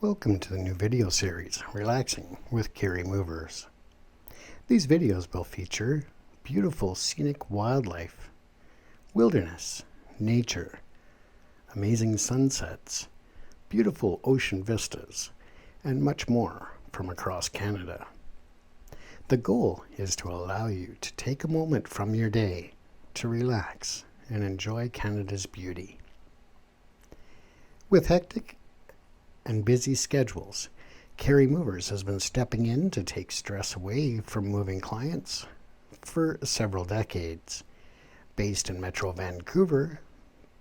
Welcome to the new video series, Relaxing with Kary Movers. These videos will feature beautiful scenic wildlife, wilderness, nature, amazing sunsets, beautiful ocean vistas, and much more from across Canada. The goal is to allow you to take a moment from your day to relax and enjoy Canada's beauty. With hectic and busy schedules, Kary Movers has been stepping in to take stress away from moving clients for several decades. Based in Metro Vancouver,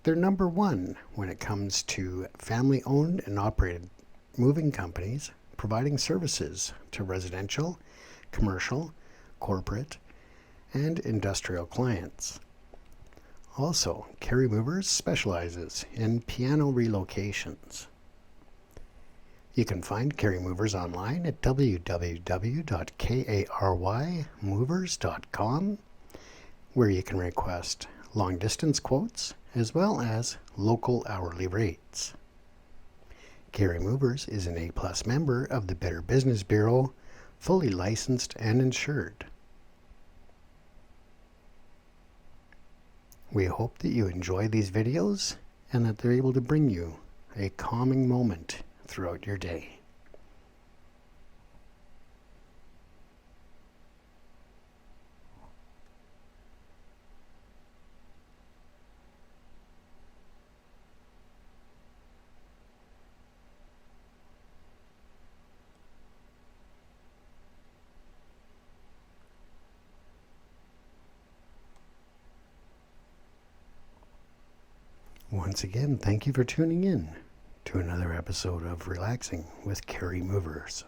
they're number one when it comes to family-owned and operated moving companies providing services to residential, commercial, corporate, and industrial clients. Also, Kary Movers specializes in piano relocations. You can find Kary Movers online at www.karymovers.com, where you can request long-distance quotes as well as local hourly rates. Kary Movers is an A+ member of the Better Business Bureau, fully licensed and insured. We hope that you enjoy these videos and that they're able to bring you a calming moment throughout your day. Once again, thank you for tuning in to another episode of Relaxing with Kary Movers.